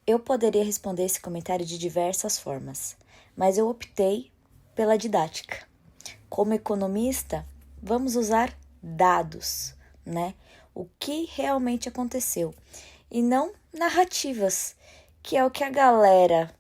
Eu poderia responder esse comentário de diversas formas, mas eu optei pela didática. Como economista, vamos usar dados, né? O que realmente aconteceu e não narrativas, que é o que a galera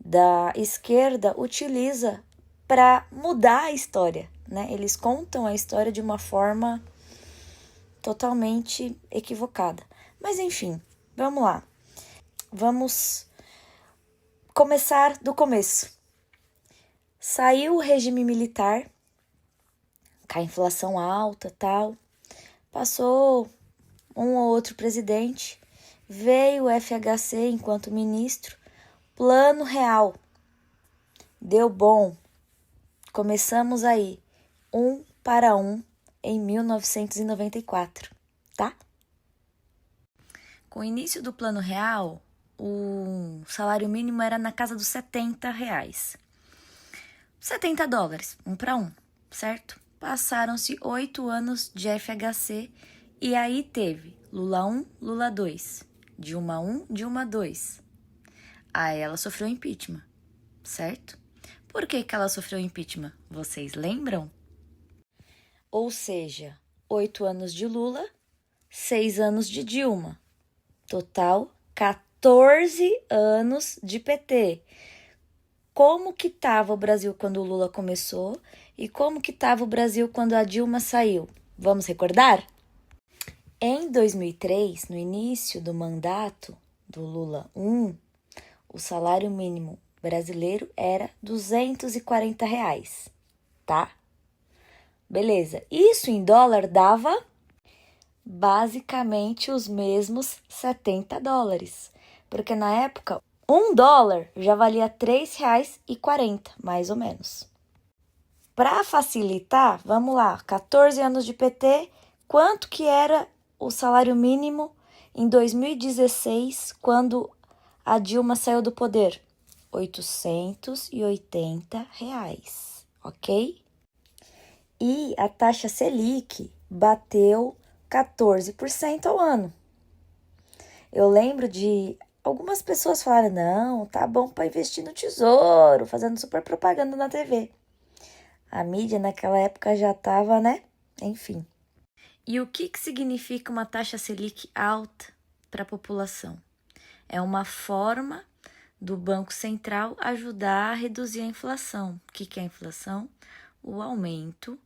da esquerda utiliza para mudar a história, né? Eles contam a história de uma forma totalmente equivocada. Mas enfim, vamos lá. Vamos começar do começo. Saiu o regime militar, com a inflação alta, tal. Passou um ou outro presidente, veio o FHC enquanto ministro, Plano Real. Deu bom. Começamos aí, 1-1 em 1994, tá? Com o início do Plano Real, o salário mínimo era na casa dos R$ 70. $70, 1-1, certo? Passaram-se 8 anos de FHC e aí teve Lula 1, Lula 2, Dilma 1, Dilma 2. Aí ela sofreu impeachment, certo? Por que ela sofreu impeachment? Vocês lembram? Ou seja, 8 anos de Lula, 6 anos de Dilma. Total, 14 anos de PT. Como que estava o Brasil quando o Lula começou e como que estava o Brasil quando a Dilma saiu? Vamos recordar? Em 2003, no início do mandato do Lula 1, o salário mínimo brasileiro era R$ 240, tá? Beleza. Isso em dólar dava basicamente os mesmos $70, porque na época $1 já valia R$ 3,40, mais ou menos. Para facilitar, vamos lá, 14 anos de PT, quanto que era o salário mínimo em 2016, quando a Dilma saiu do poder? R$ 880, ok? E a taxa Selic bateu 14% ao ano. Eu lembro de algumas pessoas falarem, não, tá bom para investir no tesouro, fazendo super propaganda na TV. A mídia naquela época já estava, né? Enfim. E o que significa uma taxa Selic alta para a população? É uma forma do Banco Central ajudar a reduzir a inflação. O que é a inflação? O aumento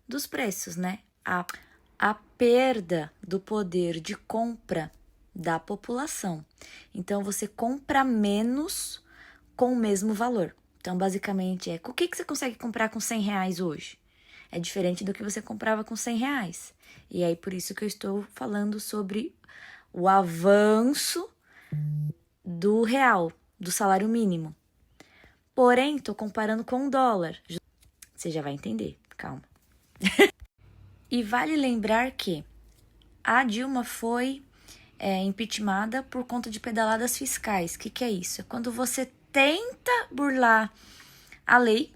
dos preços, né? A perda do poder de compra da população. Então, você compra menos com o mesmo valor. Então, basicamente, o que você consegue comprar com R$ 100 hoje? É diferente do que você comprava com R$ 100. E aí, por isso que eu estou falando sobre o avanço do real, do salário mínimo. Porém, estou comparando com o dólar. Você já vai entender, calma. E vale lembrar que a Dilma foi impeachmentada por conta de pedaladas fiscais. O que é isso? É quando você tenta burlar a lei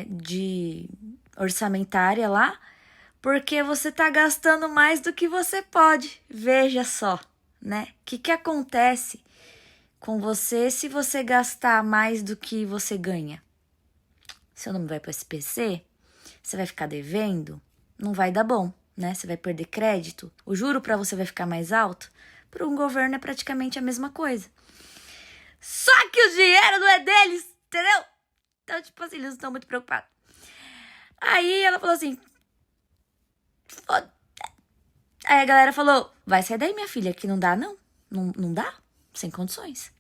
de orçamentária lá, porque você tá gastando mais do que você pode. Veja só, né? O que acontece com você se você gastar mais do que você ganha? Seu nome vai para o SPC? Você vai ficar devendo? Não vai dar bom, né? Você vai perder crédito. O juro para você vai ficar mais alto. Para um governo é praticamente a mesma coisa. Só que o dinheiro não é deles, entendeu? Então, tipo assim, eles não estão muito preocupados. Aí ela falou assim... Aí a galera falou, vai sair daí, minha filha, que não dá, não. Não dá, sem condições.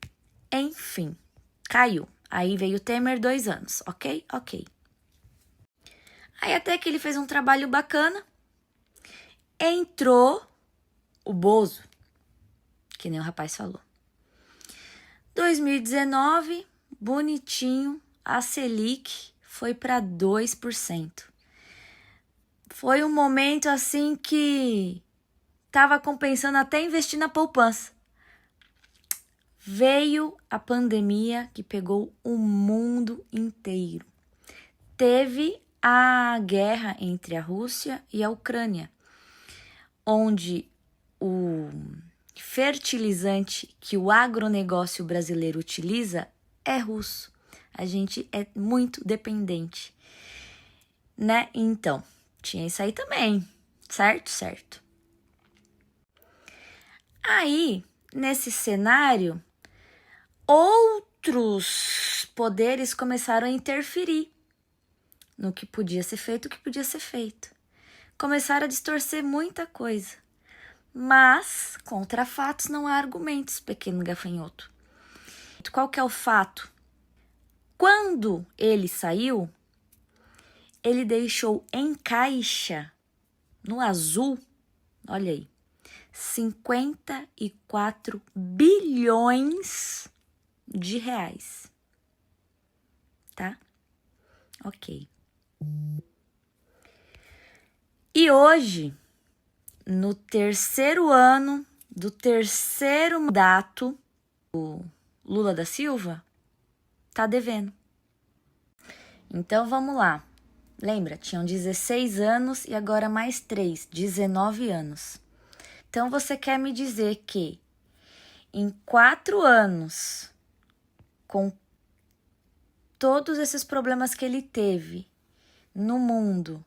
Enfim, caiu. Aí veio o Temer 2 anos, ok? Ok. Aí até que ele fez um trabalho bacana. Entrou o Bozo, que nem o rapaz falou. 2019, bonitinho, a Selic foi para 2%. Foi um momento assim que tava compensando até investir na poupança. Veio a pandemia que pegou o mundo inteiro. Teve a guerra entre a Rússia e a Ucrânia, onde o fertilizante que o agronegócio brasileiro utiliza é russo. A gente é muito dependente, né? Então, tinha isso aí também, certo? Certo. Aí, nesse cenário, outros poderes começaram a interferir no que podia ser feito, o que podia ser feito. Começaram a distorcer muita coisa. Mas, contra fatos não há argumentos, pequeno gafanhoto. Qual que é o fato? Quando ele saiu, ele deixou em caixa, no azul, olha aí, 54 bilhões de reais. Tá? Ok. E hoje, no terceiro ano do terceiro mandato, o Lula da Silva tá devendo. Então vamos lá. Lembra, tinham 16 anos e agora mais 3, 19 anos. Então você quer me dizer que em 4 anos, com todos esses problemas que ele teve no mundo,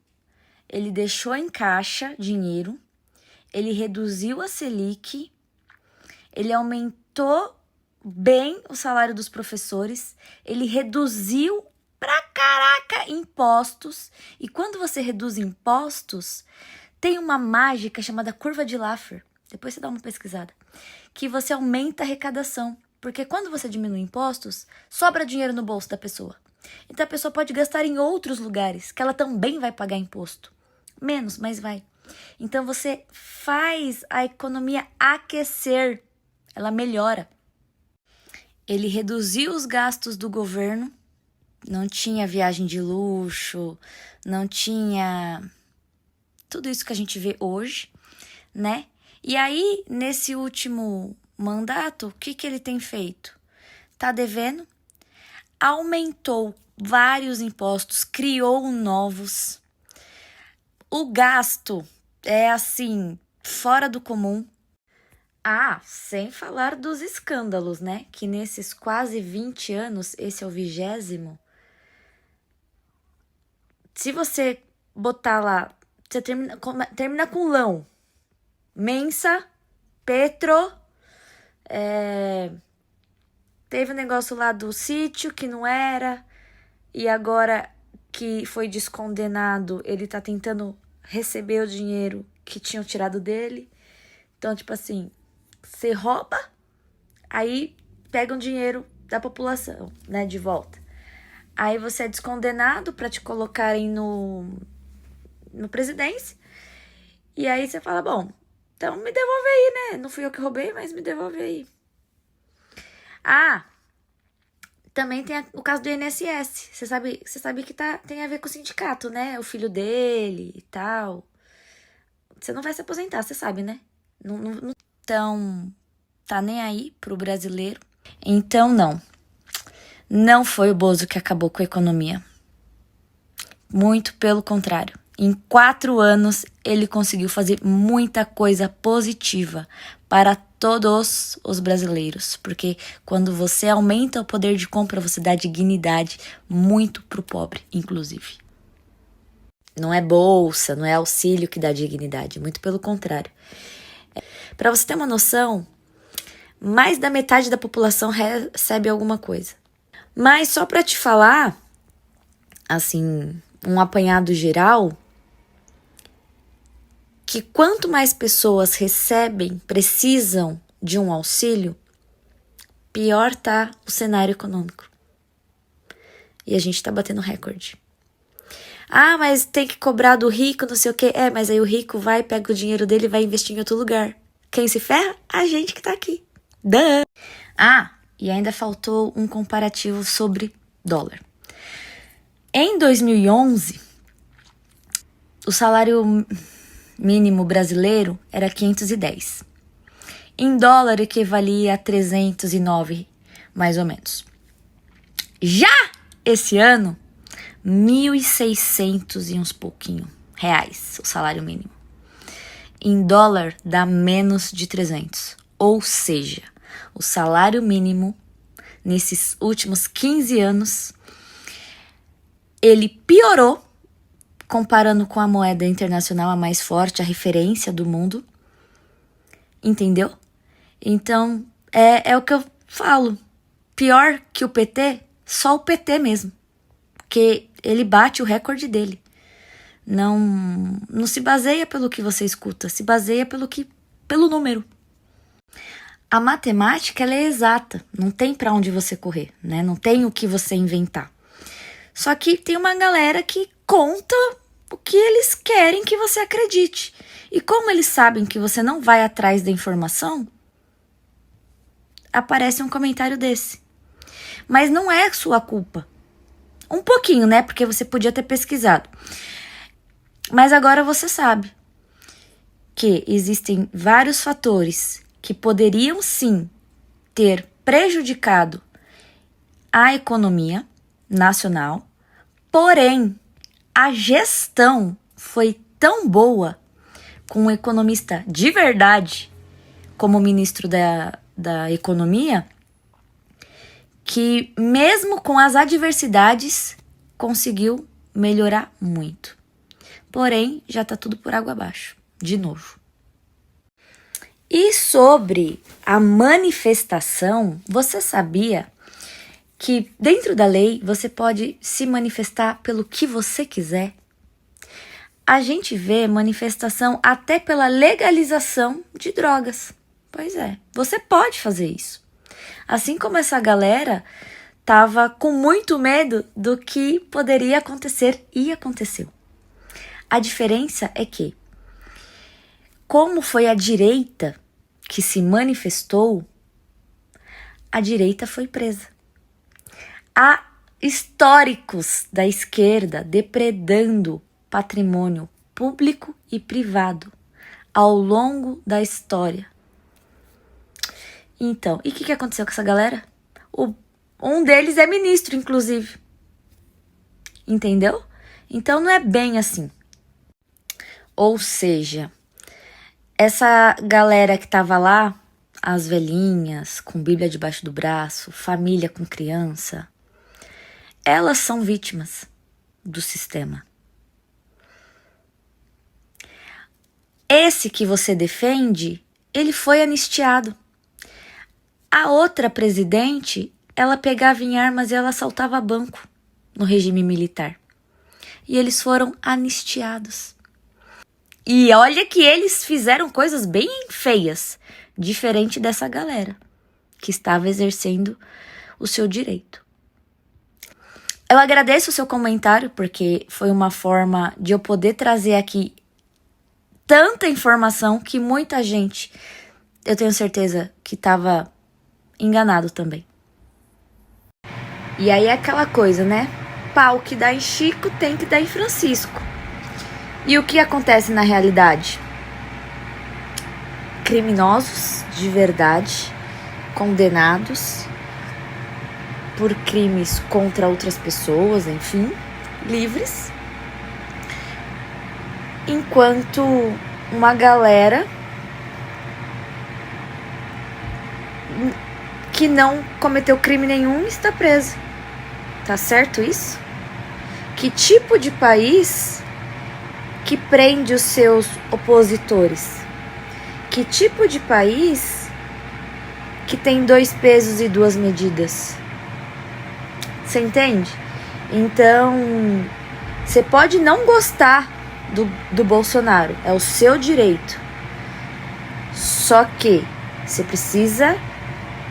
ele deixou em caixa dinheiro, ele reduziu a Selic, ele aumentou bem o salário dos professores, ele reduziu pra caraca impostos, e quando você reduz impostos, tem uma mágica chamada curva de Laffer, depois você dá uma pesquisada, que você aumenta a arrecadação, porque quando você diminui impostos, sobra dinheiro no bolso da pessoa. Então a pessoa pode gastar em outros lugares, que ela também vai pagar imposto. Menos, mas vai. Então você faz a economia aquecer, ela melhora. Ele reduziu os gastos do governo, não tinha viagem de luxo, não tinha tudo isso que a gente vê hoje, né? E aí, nesse último mandato, o que ele tem feito? Tá devendo, aumentou vários impostos, criou novos. O gasto é assim, fora do comum. Ah, sem falar dos escândalos, né? Que nesses quase 20 anos, esse é o 20º. Se você botar lá, você termina com lão, Mensa, Petro, teve um negócio lá do sítio que não era, e agora que foi descondenado, ele tá tentando receber o dinheiro que tinham tirado dele. Então, tipo assim, você rouba, aí pega um dinheiro da população, né, de volta. Aí você é descondenado pra te colocarem no presidência. E aí você fala, bom, então me devolve aí, né? Não fui eu que roubei, mas me devolve aí. Ah, também tem o caso do INSS. Você sabe que tem a ver com o sindicato, né? O filho dele e tal. Você não vai se aposentar, você sabe, né? Então, tá nem aí pro brasileiro. Então, não foi o Bozo que acabou com a economia. Muito pelo contrário. Em 4 anos, ele conseguiu fazer muita coisa positiva para todos os brasileiros. Porque quando você aumenta o poder de compra, você dá dignidade muito pro pobre, inclusive. Não é bolsa, não é auxílio que dá dignidade, muito pelo contrário. Para você ter uma noção, mais da metade da população recebe alguma coisa. Mas só para te falar, assim, um apanhado geral, que quanto mais pessoas precisam de um auxílio, pior tá o cenário econômico. E a gente tá batendo recorde. Ah, mas tem que cobrar do rico, não sei o quê. Mas aí o rico vai, pega o dinheiro dele e vai investir em outro lugar. Quem se ferra? A gente que tá aqui. Duh! Ah, e ainda faltou um comparativo sobre dólar. Em 2011, o salário mínimo brasileiro era 510. Em dólar equivalia a 309, mais ou menos. Já esse ano, 1.600 e uns pouquinho reais o salário mínimo. Em dólar dá menos de 300. Ou seja, o salário mínimo nesses últimos 15 anos, ele piorou comparando com a moeda internacional, a mais forte, a referência do mundo. Entendeu? Então, é o que eu falo. Pior que o PT, só o PT mesmo. Porque ele bate o recorde dele. Não se baseia pelo que você escuta, se baseia pelo número. A matemática, ela é exata, não tem para onde você correr, né? Não tem o que você inventar. Só que tem uma galera que conta o que eles querem que você acredite. E como eles sabem que você não vai atrás da informação, aparece um comentário desse. Mas não é sua culpa. Um pouquinho, né? Porque você podia ter pesquisado. Mas agora você sabe que existem vários fatores que poderiam sim ter prejudicado a economia nacional, porém a gestão foi tão boa com um economista de verdade como ministro da Economia, que mesmo com as adversidades conseguiu melhorar muito. Porém, já tá tudo por água abaixo, de novo. E sobre a manifestação, você sabia que dentro da lei você pode se manifestar pelo que você quiser? A gente vê manifestação até pela legalização de drogas. Pois é, você pode fazer isso. Assim como essa galera tava com muito medo do que poderia acontecer e aconteceu. A diferença é que, como foi a direita que se manifestou, a direita foi presa. Há históricos da esquerda depredando patrimônio público e privado ao longo da história. Então, e o que aconteceu com essa galera? Um deles é ministro, inclusive. Entendeu? Então não é bem assim. Ou seja, essa galera que tava lá, as velhinhas, com Bíblia debaixo do braço, família com criança, elas são vítimas do sistema. Esse que você defende, ele foi anistiado. A outra presidente, ela pegava em armas e ela assaltava banco no regime militar. E eles foram anistiados. E olha que eles fizeram coisas bem feias, diferente dessa galera que estava exercendo o seu direito. Eu agradeço o seu comentário, porque foi uma forma de eu poder trazer aqui tanta informação que muita gente, eu tenho certeza que estava enganado também. E aí é aquela coisa, né? Pau que dá em Chico tem que dar em Francisco. E o que acontece na realidade? Criminosos de verdade, condenados por crimes contra outras pessoas, enfim, livres. Enquanto uma galera que não cometeu crime nenhum está presa. Tá certo isso? Que tipo de país que prende os seus opositores? Que tipo de país que tem 2 pesos e 2 medidas? Você entende? Então, você pode não gostar do Bolsonaro, é o seu direito. Só que você precisa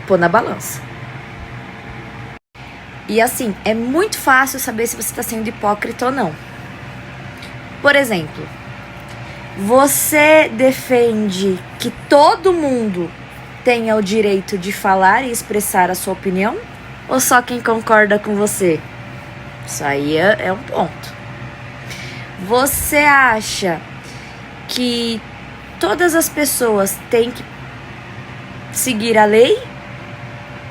pôr na balança. E assim, é muito fácil saber se você está sendo hipócrita ou não. Por exemplo, você defende que todo mundo tenha o direito de falar e expressar a sua opinião? Ou só quem concorda com você? Isso aí é um ponto. Você acha que todas as pessoas têm que seguir a lei?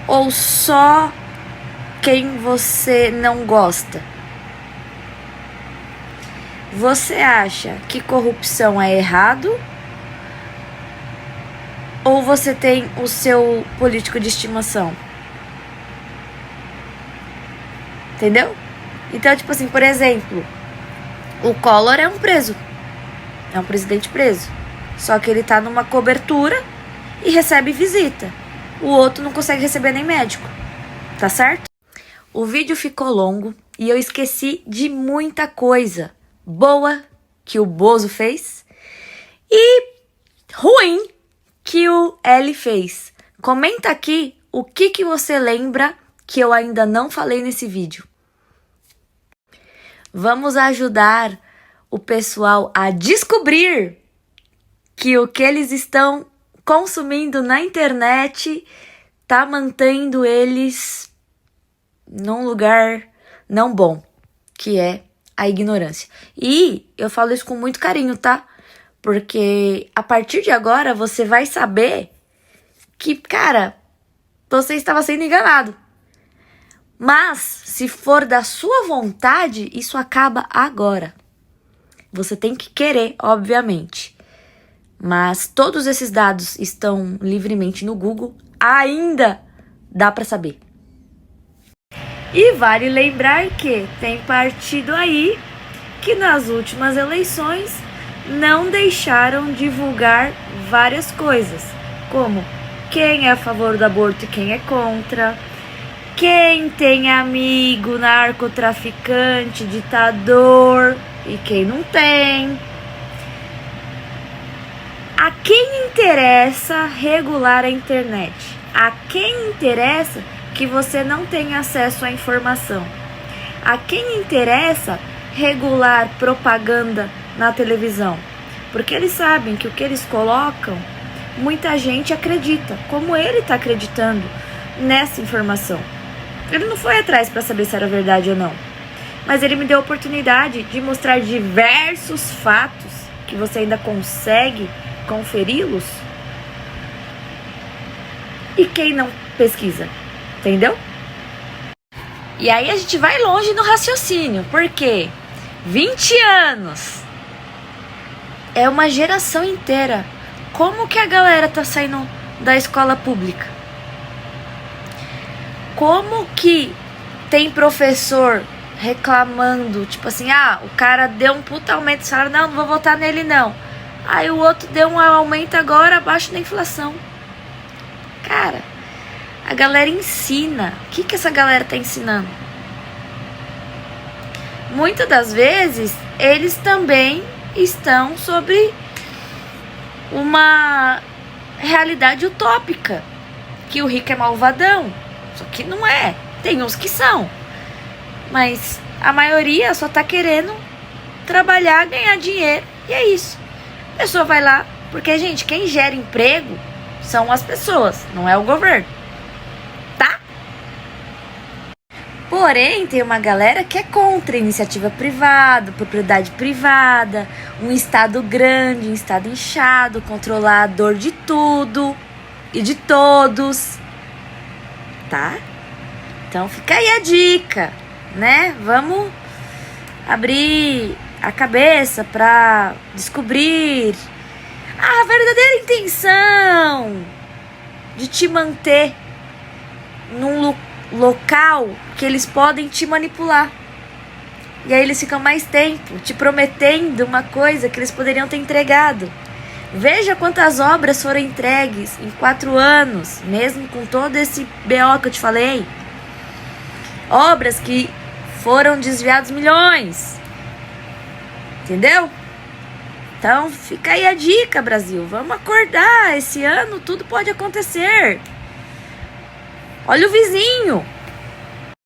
Ou só quem você não gosta? Você acha que corrupção é errado? Ou você tem o seu político de estimação? Entendeu? Então, tipo assim, por exemplo, o Collor é um preso. É um presidente preso. Só que ele tá numa cobertura e recebe visita. O outro não consegue receber nem médico. Tá certo? O vídeo ficou longo e eu esqueci de muita coisa boa que o Bozo fez e ruim que o L fez. Comenta aqui o que você lembra que eu ainda não falei nesse vídeo. Vamos ajudar o pessoal a descobrir que o que eles estão consumindo na internet tá mantendo eles num lugar não bom, que é a ignorância. E eu falo isso com muito carinho, tá? Porque a partir de agora você vai saber que, cara, você estava sendo enganado. Mas, se for da sua vontade, isso acaba agora. Você tem que querer, obviamente. Mas todos esses dados estão livremente no Google, ainda dá para saber. E vale lembrar que tem partido aí que nas últimas eleições não deixaram divulgar várias coisas, como quem é a favor do aborto e quem é contra, quem tem amigo narcotraficante, ditador e quem não tem. A quem interessa regular a internet? A quem interessa que você não tenha acesso à informação? A quem interessa regular propaganda na televisão? Porque eles sabem que o que eles colocam, muita gente acredita, como ele está acreditando nessa informação. Ele não foi atrás para saber se era verdade ou não, mas ele me deu a oportunidade de mostrar diversos fatos que você ainda consegue conferi-los. E quem não pesquisa, entendeu? E aí a gente vai longe no raciocínio, porque 20 anos é uma geração inteira. Como que a galera tá saindo da escola pública? Como que tem professor reclamando, tipo assim, o cara deu um puta aumento de salário, não vou votar nele não. Aí o outro deu um aumento agora abaixo da inflação. Cara, a galera ensina. O que essa galera tá ensinando? Muitas das vezes, eles também estão sobre uma realidade utópica, que o rico é malvadão. Só que não é. Tem uns que são. Mas a maioria só tá querendo trabalhar, ganhar dinheiro. E é isso. A pessoa vai lá. Porque, gente, quem gera emprego são as pessoas, não é o governo. Tá? Porém, tem uma galera que é contra a iniciativa privada, propriedade privada, um estado grande, um estado inchado, controlador de tudo e de todos. Tá? Então fica aí a dica, né? Vamos abrir a cabeça para descobrir a verdadeira intenção de te manter num local que eles podem te manipular. E aí eles ficam mais tempo te prometendo uma coisa que eles poderiam ter entregado. Veja quantas obras foram entregues em 4 anos, mesmo com todo esse BO que eu te falei. Obras que foram desviados milhões. Entendeu? Então fica aí a dica, Brasil. Vamos acordar. Esse ano tudo pode acontecer. Olha o vizinho.